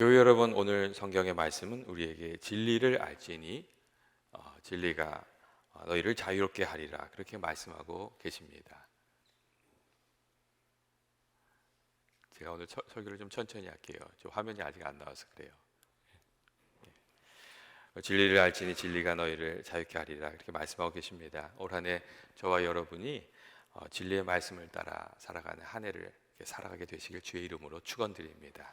교회 여러분, 오늘 성경의 말씀은 우리에게 진리를 알지니 진리가 너희를 자유롭게 하리라, 그렇게 말씀하고 계십니다. 제가 오늘 설교를 좀 천천히 할게요. 화면이 아직 안 나와서 그래요. 진리를 알지니 진리가 너희를 자유롭게 하리라, 그렇게 말씀하고 계십니다. 올 한 해 저와 여러분이 진리의 말씀을 따라 살아가는 한 해를 살아가게 되시길 주의 이름으로 축원드립니다.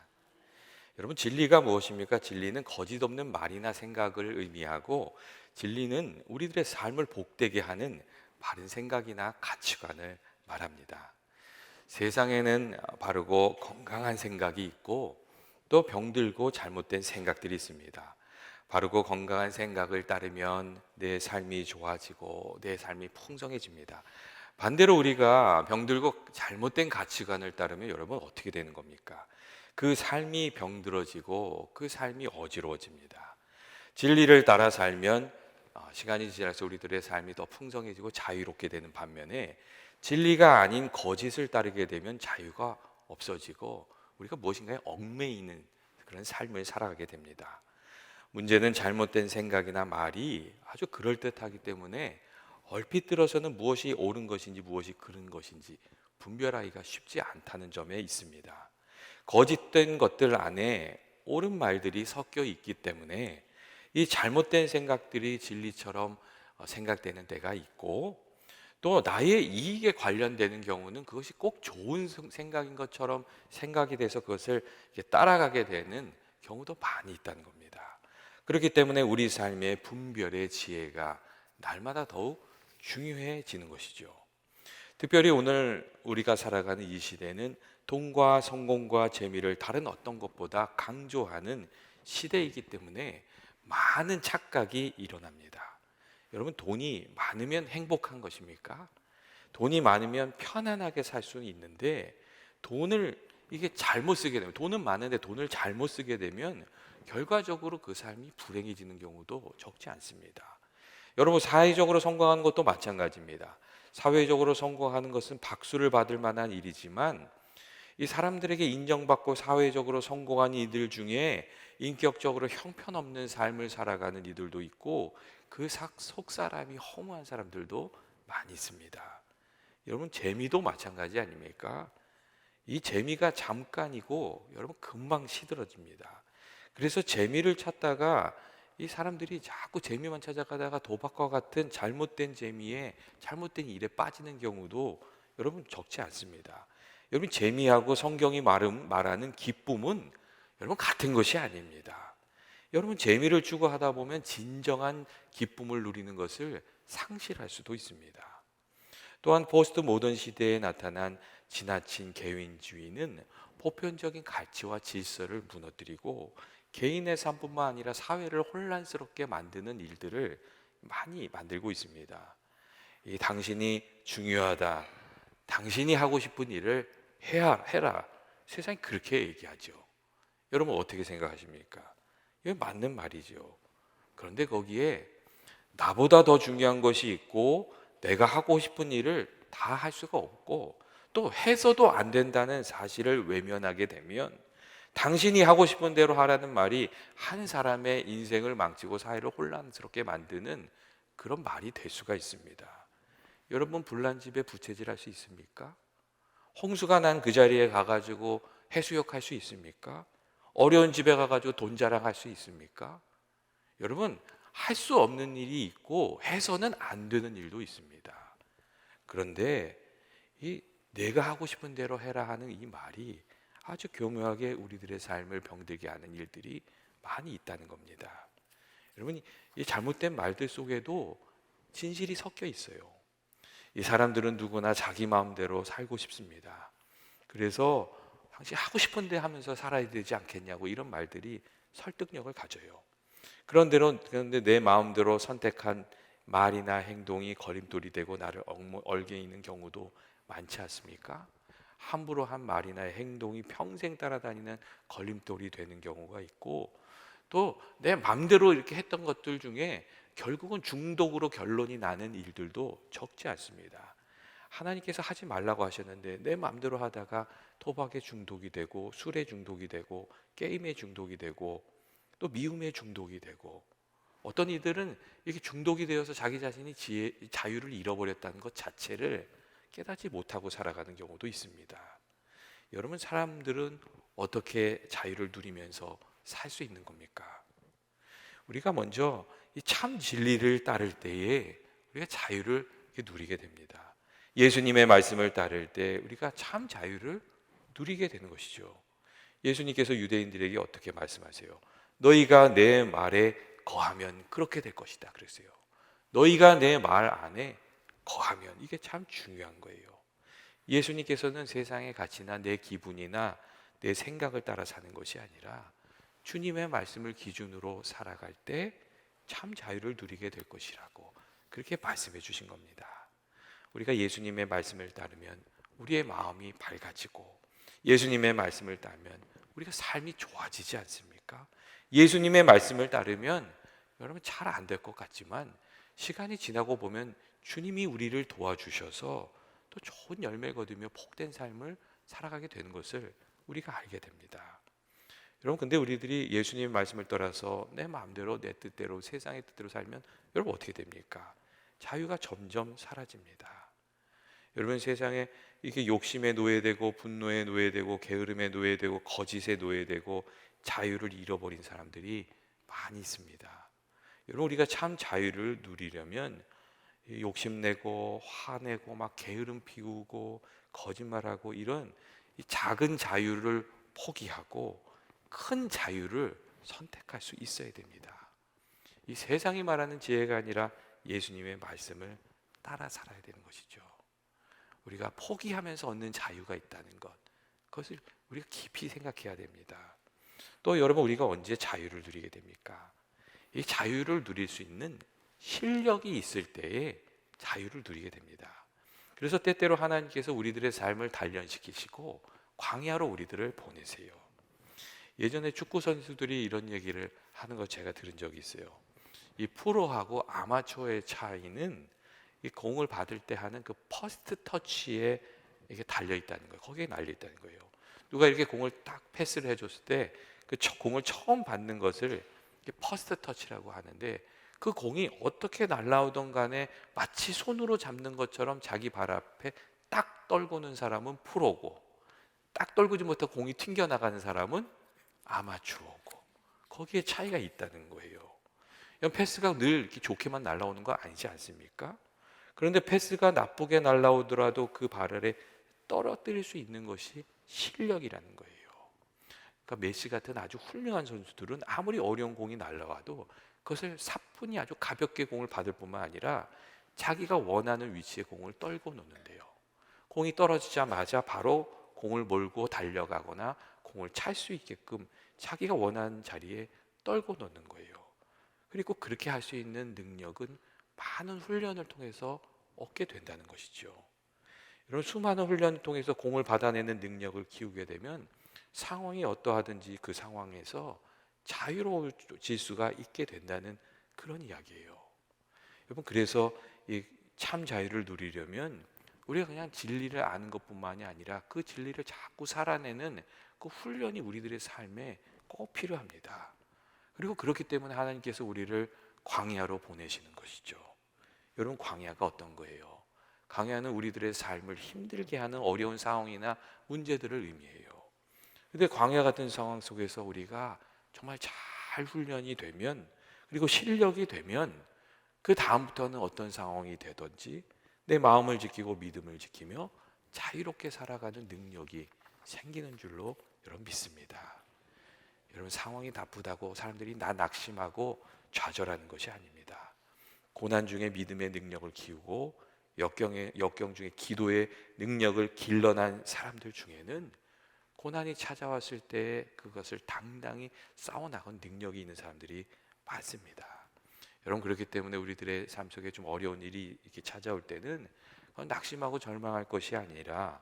여러분, 진리가 무엇입니까? 진리는 거짓 없는 말이나 생각을 의미하고, 진리는 우리들의 삶을 복되게 하는 바른 생각이나 가치관을 말합니다. 세상에는 바르고 건강한 생각이 있고, 또 병들고 잘못된 생각들이 있습니다. 바르고 건강한 생각을 따르면 내 삶이 좋아지고 내 삶이 풍성해집니다. 반대로 우리가 병들고 잘못된 가치관을 따르면 여러분 어떻게 되는 겁니까? 그 삶이 병들어지고 그 삶이 어지러워집니다. 진리를 따라 살면 시간이 지나서 우리들의 삶이 더 풍성해지고 자유롭게 되는 반면에, 진리가 아닌 거짓을 따르게 되면 자유가 없어지고 우리가 무엇인가에 얽매이는 그런 삶을 살아가게 됩니다. 문제는 잘못된 생각이나 말이 아주 그럴듯하기 때문에 얼핏 들어서는 무엇이 옳은 것인지 무엇이 그른 것인지 분별하기가 쉽지 않다는 점에 있습니다. 거짓된 것들 안에 옳은 말들이 섞여 있기 때문에 이 잘못된 생각들이 진리처럼 생각되는 때가 있고, 또 나의 이익에 관련되는 경우는 그것이 꼭 좋은 생각인 것처럼 생각이 돼서 그것을 따라가게 되는 경우도 많이 있다는 겁니다. 그렇기 때문에 우리 삶의 분별의 지혜가 날마다 더욱 중요해지는 것이죠. 특별히 오늘 우리가 살아가는 이 시대는 돈과 성공과 재미를 다른 어떤 것보다 강조하는 시대이기 때문에 많은 착각이 일어납니다. 여러분, 돈이 많으면 행복한 것입니까? 돈이 많으면 편안하게 살 수는 있는데, 돈을 이게 잘못 쓰게 되면, 돈은 많은데 돈을 잘못 쓰게 되면 결과적으로 그 삶이 불행해지는 경우도 적지 않습니다. 여러분, 사회적으로 성공하는 것도 마찬가지입니다. 사회적으로 성공하는 것은 박수를 받을 만한 일이지만, 이 사람들에게 인정받고 사회적으로 성공한 이들 중에 인격적으로 형편없는 삶을 살아가는 이들도 있고, 그 속 사람이 허무한 사람들도 많이 있습니다. 여러분, 재미도 마찬가지 아닙니까? 이 재미가 잠깐이고 여러분 금방 시들어집니다. 그래서 재미를 찾다가 이 사람들이 자꾸 재미만 찾아가다가 도박과 같은 잘못된 재미에, 잘못된 일에 빠지는 경우도 여러분 적지 않습니다. 여러분, 재미하고 성경이 말하는 기쁨은 여러분 같은 것이 아닙니다. 여러분, 재미를 추구하다 보면 진정한 기쁨을 누리는 것을 상실할 수도 있습니다. 또한 포스트 모던 시대에 나타난 지나친 개인주의는 보편적인 가치와 질서를 무너뜨리고 개인의 삶뿐만 아니라 사회를 혼란스럽게 만드는 일들을 많이 만들고 있습니다. 당신이 중요하다, 당신이 하고 싶은 일을 해라. 세상이 그렇게 얘기하죠. 여러분 어떻게 생각하십니까? 이게 맞는 말이죠. 그런데 거기에 나보다 더 중요한 것이 있고 내가 하고 싶은 일을 다 할 수가 없고 또 해서도 안 된다는 사실을 외면하게 되면, 당신이 하고 싶은 대로 하라는 말이 한 사람의 인생을 망치고 사회를 혼란스럽게 만드는 그런 말이 될 수가 있습니다. 여러분, 불난 집에 부채질 할 수 있습니까? 홍수가 난 그 자리에 가가지고 해수욕할 수 있습니까? 어려운 집에 가가지고 돈 자랑할 수 있습니까? 여러분, 할 수 없는 일이 있고 해서는 안 되는 일도 있습니다. 그런데 이 내가 하고 싶은 대로 해라 하는 이 말이 아주 교묘하게 우리들의 삶을 병들게 하는 일들이 많이 있다는 겁니다. 여러분, 이 잘못된 말들 속에도 진실이 섞여 있어요. 이 사람들은 누구나 자기 마음대로 살고 싶습니다. 그래서 당신 하고 싶은데 하면서 살아야 되지 않겠냐고 이런 말들이 설득력을 가져요. 그런데 내 마음대로 선택한 말이나 행동이 걸림돌이 되고 나를 얽매이는 경우도 많지 않습니까? 함부로 한 말이나 행동이 평생 따라다니는 걸림돌이 되는 경우가 있고, 또 내 마음대로 이렇게 했던 것들 중에 결국은 중독으로 결론이 나는 일들도 적지 않습니다. 하나님께서 하지 말라고 하셨는데 내 마음대로 하다가 도박에 중독이 되고 술에 중독이 되고 게임에 중독이 되고 또 미움에 중독이 되고, 어떤 이들은 이렇게 중독이 되어서 자기 자신이 자유를 잃어버렸다는 것 자체를 깨닫지 못하고 살아가는 경우도 있습니다. 여러분, 사람들은 어떻게 자유를 누리면서 살 수 있는 겁니까? 우리가 먼저 이 참 진리를 따를 때에 우리가 자유를 누리게 됩니다. 예수님의 말씀을 따를 때 우리가 참 자유를 누리게 되는 것이죠. 예수님께서 유대인들에게 어떻게 말씀하세요? 너희가 내 말에 거하면 그렇게 될 것이다 그랬어요. 너희가 내 말 안에 거하면, 이게 참 중요한 거예요. 예수님께서는 세상의 가치나 내 기분이나 내 생각을 따라 사는 것이 아니라 주님의 말씀을 기준으로 살아갈 때 참 자유를 누리게 될 것이라고 그렇게 말씀해 주신 겁니다. 우리가 예수님의 말씀을 따르면 우리의 마음이 밝아지고, 예수님의 말씀을 따르면 우리가 삶이 좋아지지 않습니까? 예수님의 말씀을 따르면 여러분 잘 안 될 것 같지만 시간이 지나고 보면 주님이 우리를 도와주셔서 또 좋은 열매 거두며 복된 삶을 살아가게 되는 것을 우리가 알게 됩니다. 여러분, 근데 우리들이 예수님의 말씀을 따라서 내 마음대로 내 뜻대로 세상의 뜻대로 살면 여러분 어떻게 됩니까? 자유가 점점 사라집니다. 여러분, 세상에 이렇게 욕심에 노예되고 분노에 노예되고 게으름에 노예되고 거짓에 노예되고 자유를 잃어버린 사람들이 많이 있습니다. 여러분, 우리가 참 자유를 누리려면 욕심내고 화내고 막 게으름 피우고 거짓말하고 이런 이 작은 자유를 포기하고 큰 자유를 선택할 수 있어야 됩니다. 이 세상이 말하는 지혜가 아니라 예수님의 말씀을 따라 살아야 되는 것이죠. 우리가 포기하면서 얻는 자유가 있다는 것, 그것을 우리가 깊이 생각해야 됩니다. 또 여러분, 우리가 언제 자유를 누리게 됩니까? 이 자유를 누릴 수 있는 실력이 있을 때에 자유를 누리게 됩니다. 그래서 때때로 하나님께서 우리들의 삶을 단련시키시고 광야로 우리들을 보내세요. 예전에 축구 선수들이 이런 얘기를 하는 거 제가 들은 적이 있어요. 이 프로하고 아마추어의 차이는 이 공을 받을 때 하는 그 퍼스트 터치에 이게 달려 있다는 거예요. 거기에 날려 있다는 거예요. 누가 이렇게 공을 딱 패스를 해줬을 때 그 공을 처음 받는 것을 퍼스트 터치라고 하는데, 그 공이 어떻게 날아오던 간에 마치 손으로 잡는 것처럼 자기 발 앞에 딱 떨구는 사람은 프로고, 딱 떨구지 못하고 공이 튕겨나가는 사람은 아마추어고, 거기에 차이가 있다는 거예요. 패스가 늘 이렇게 좋게만 날아오는 거 아니지 않습니까? 그런데 패스가 나쁘게 날아오더라도 그 발을 떨어뜨릴 수 있는 것이 실력이라는 거예요. 그러니까 메시 같은 아주 훌륭한 선수들은 아무리 어려운 공이 날아와도 그것을 사뿐히 아주 가볍게 공을 받을 뿐만 아니라 자기가 원하는 위치에 공을 떨고 놓는데요. 공이 떨어지자마자 바로 공을 몰고 달려가거나 공을 찰 수 있게끔 자기가 원하는 자리에 떨고 놓는 거예요. 그리고 그렇게 할 수 있는 능력은 많은 훈련을 통해서 얻게 된다는 것이죠. 이런 수많은 훈련을 통해서 공을 받아내는 능력을 키우게 되면 상황이 어떠하든지 그 상황에서 자유로워질 수가 있게 된다는 그런 이야기예요. 여러분, 그래서 이 참 자유를 누리려면 우리가 그냥 진리를 아는 것뿐만이 아니라 그 진리를 자꾸 살아내는 그 훈련이 우리들의 삶에 꼭 필요합니다. 그리고 그렇기 때문에 하나님께서 우리를 광야로 보내시는 것이죠. 여러분, 광야가 어떤 거예요? 광야는 우리들의 삶을 힘들게 하는 어려운 상황이나 문제들을 의미해요. 그런데 광야 같은 상황 속에서 우리가 정말 잘 훈련이 되면, 그리고 실력이 되면 그 다음부터는 어떤 상황이 되든지 내 마음을 지키고 믿음을 지키며 자유롭게 살아가는 능력이 생기는 줄로 여러분 믿습니다. 여러분, 상황이 나쁘다고 사람들이 낙심하고 좌절하는 것이 아닙니다. 고난 중에 믿음의 능력을 키우고 역경 중에 기도의 능력을 길러난 사람들 중에는 고난이 찾아왔을 때 그것을 당당히 싸워나간 능력이 있는 사람들이 많습니다. 여러분, 그렇기 때문에 우리들의 삶 속에 좀 어려운 일이 이렇게 찾아올 때는 낙심하고 절망할 것이 아니라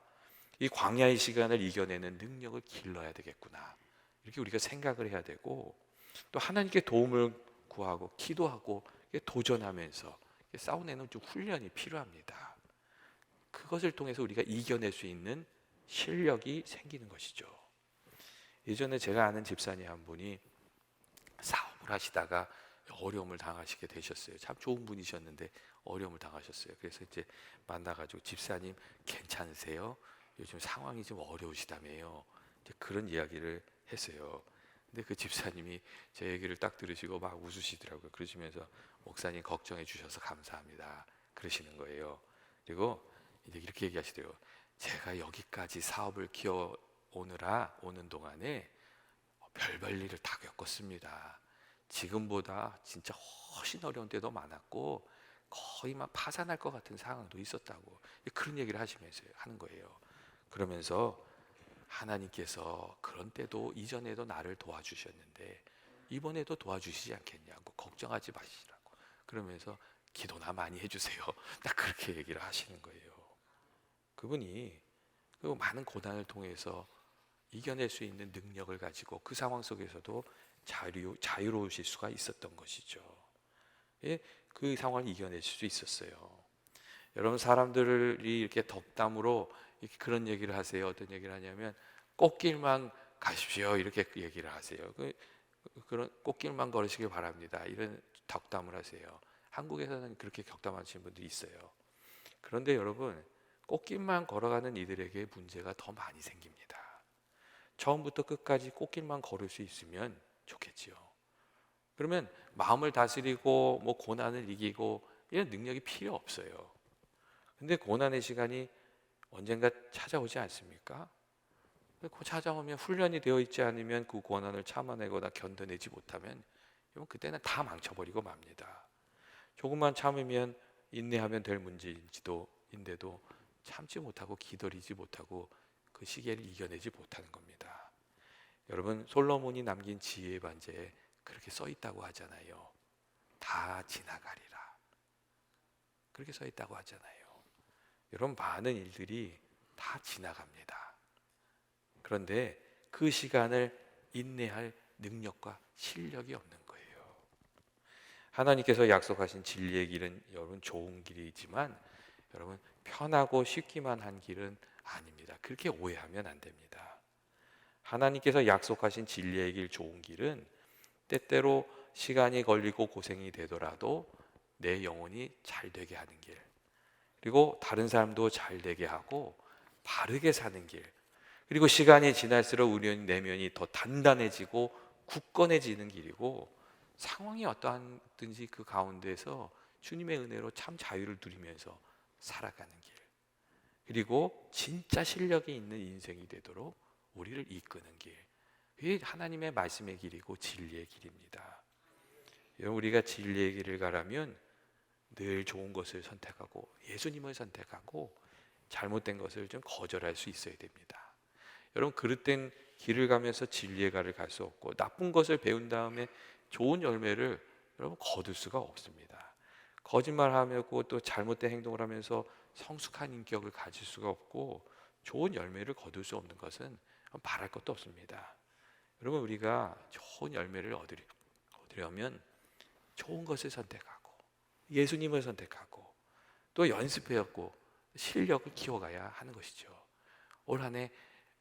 이 광야의 시간을 이겨내는 능력을 길러야 되겠구나, 이렇게 우리가 생각을 해야 되고, 또 하나님께 도움을 구하고 기도하고 도전하면서 싸워내는 좀 훈련이 필요합니다. 그것을 통해서 우리가 이겨낼 수 있는 실력이 생기는 것이죠. 예전에 제가 아는 집사님 한 분이 사업을 하시다가 어려움을 당하시게 되셨어요. 참 좋은 분이셨는데 어려움을 당하셨어요. 그래서 이제 만나가지고 집사님 괜찮으세요? 요즘 상황이 좀 어려우시다며요. 이제 그런 이야기를 했어요. 근데 그 집사님이 제 얘기를 딱 들으시고 막 웃으시더라고요. 그러시면서 목사님 걱정해 주셔서 감사합니다. 그러시는 거예요. 그리고 이제 이렇게 얘기하시더라고요. 제가 여기까지 사업을 키워 오는 동안에 별별 일을 다 겪었습니다. 지금보다 진짜 훨씬 어려운 때도 많았고 거의 막 파산할 것 같은 상황도 있었다고 그런 얘기를 하는 거예요. 그러면서 하나님께서 그런 때도 이전에도 나를 도와주셨는데 이번에도 도와주시지 않겠냐고 걱정하지 마시라고 그러면서 기도나 많이 해주세요. 딱 그렇게 얘기를 하시는 거예요. 그분이 그 많은 고난을 통해서 이겨낼 수 있는 능력을 가지고 그 상황 속에서도 자유로우실 수가 있었던 것이죠. 예, 그 상황을 이겨낼 수 있었어요. 여러분 사람들이 이렇게 덕담으로 이렇게 그런 얘기를 하세요. 어떤 얘기를 하냐면 꽃길만 가십시오 이렇게 얘기를 하세요. 그런 꽃길만 걸으시길 바랍니다. 이런 덕담을 하세요. 한국에서는 그렇게 덕담하시는 분들이 있어요. 그런데 여러분 꽃길만 걸어가는 이들에게 문제가 더 많이 생깁니다. 처음부터 끝까지 꽃길만 걸을 수 있으면 좋겠지요. 그러면 마음을 다스리고 뭐 고난을 이기고 이런 능력이 필요 없어요. 근데 고난의 시간이 언젠가 찾아오지 않습니까? 그 찾아오면 훈련이 되어 있지 않으면 그 고난을 참아내거나 견뎌내지 못하면 그때는 다 망쳐버리고 맙니다. 조금만 참으면 인내하면 될 문제인데도 참지 못하고 기다리지 못하고 그 시기를 이겨내지 못하는 겁니다. 여러분 솔로몬이 남긴 지혜의 반지에 그렇게 써 있다고 하잖아요. 다 지나가리라. 그렇게 써 있다고 하잖아요. 여러분 많은 일들이 다 지나갑니다. 그런데 그 시간을 인내할 능력과 실력이 없는 거예요. 하나님께서 약속하신 진리의 길은 여러분 좋은 길이지만 여러분 편하고 쉽기만 한 길은 아닙니다. 그렇게 오해하면 안 됩니다. 하나님께서 약속하신 진리의 길 좋은 길은 때때로 시간이 걸리고 고생이 되더라도 내 영혼이 잘 되게 하는 길, 그리고 다른 사람도 잘 되게 하고 바르게 사는 길, 그리고 시간이 지날수록 우리 내면이 더 단단해지고 굳건해지는 길이고 상황이 어떠한든지 그 가운데서 주님의 은혜로 참 자유를 누리면서 살아가는 길, 그리고 진짜 실력이 있는 인생이 되도록 우리를 이끄는 길, 이게 하나님의 말씀의 길이고 진리의 길입니다. 우리가 진리의 길을 가려면 늘 좋은 것을 선택하고 예수님을 선택하고 잘못된 것을 좀 거절할 수 있어야 됩니다. 여러분 그릇된 길을 가면서 진리의 길을 갈 수 없고 나쁜 것을 배운 다음에 좋은 열매를 여러분 거둘 수가 없습니다. 거짓말하고 또 잘못된 행동을 하면서 성숙한 인격을 가질 수가 없고 좋은 열매를 거둘 수 없는 것은 바랄 것도 없습니다. 여러분 우리가 좋은 열매를 얻으려면 좋은 것을 선택하고 예수님을 선택하고 또 연습해왔고 실력을 키워가야 하는 것이죠. 올 한 해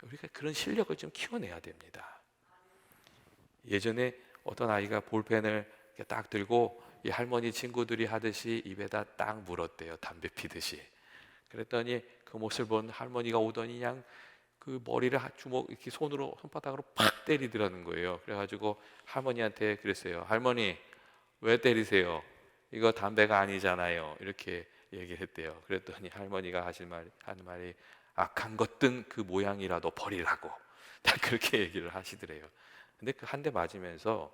우리가 그런 실력을 좀 키워내야 됩니다. 예전에 어떤 아이가 볼펜을 딱 들고 이 할머니 친구들이 하듯이 입에다 딱 물었대요. 담배 피듯이. 그랬더니 그 모습을 본 할머니가 오더니 그냥 그 머리를 주먹 이렇게 손바닥으로 팍 때리더라는 거예요. 그래가지고 할머니한테 그랬어요. 할머니 왜 때리세요? 이거 담배가 아니잖아요. 이렇게 얘기를 했대요. 그랬더니 할머니가 하는 말이 악한 것든 그 모양이라도 버리라고 딱 그렇게 얘기를 하시더래요. 근데 그 한 대 맞으면서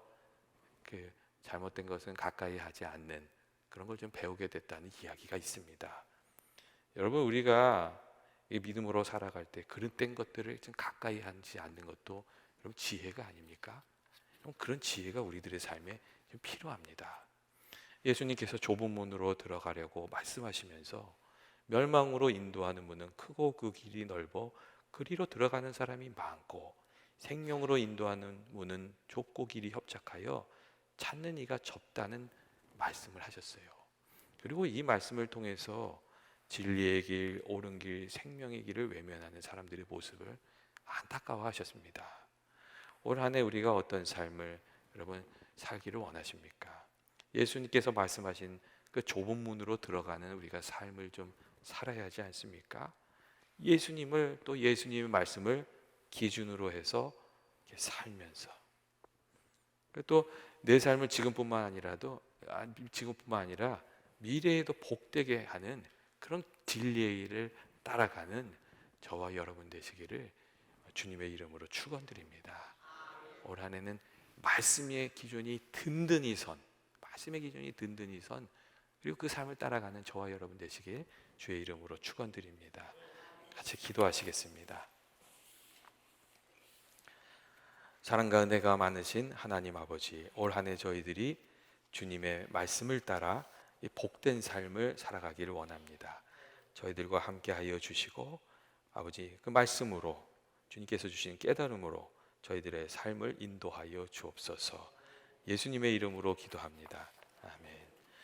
그 잘못된 것은 가까이 하지 않는 그런 걸 좀 배우게 됐다는 이야기가 있습니다. 여러분 우리가 이 믿음으로 살아갈 때 그릇된 것들을 좀 가까이 하지 않는 것도 여러분 지혜가 아닙니까? 그런 지혜가 우리들의 삶에 좀 필요합니다. 예수님께서 좁은 문으로 들어가려고 말씀하시면서 멸망으로 인도하는 문은 크고 그 길이 넓어 그리로 들어가는 사람이 많고 생명으로 인도하는 문은 좁고 길이 협착하여 찾는 이가 적다는 말씀을 하셨어요. 그리고 이 말씀을 통해서 진리의 길, 옳은 길, 생명의 길을 외면하는 사람들의 모습을 안타까워하셨습니다. 올 한 해 우리가 어떤 삶을 여러분 살기를 원하십니까? 예수님께서 말씀하신 그 좁은 문으로 들어가는 우리가 삶을 좀 살아야 하지 않습니까? 예수님을 또 예수님의 말씀을 기준으로 해서 이렇게 살면서 또 내 삶을 지금뿐만 아니라 미래에도 복되게 하는 그런 진리의 일을 따라가는 저와 여러분 되시기를 주님의 이름으로 축원드립니다. 올 한 해는 말씀의 기준이 든든히 선 그리고 그 삶을 따라가는 저와 여러분 되시길 주의 이름으로 축원드립니다. 같이 기도하시겠습니다. 사랑과 은혜가 많으신 하나님 아버지, 올 한 해 저희들이 주님의 말씀을 따라 이 복된 삶을 살아가기를 원합니다. 저희들과 함께하여 주시고 아버지 그 말씀으로 주님께서 주신 깨달음으로 저희들의 삶을 인도하여 주옵소서. 예수님의 이름으로 기도합니다.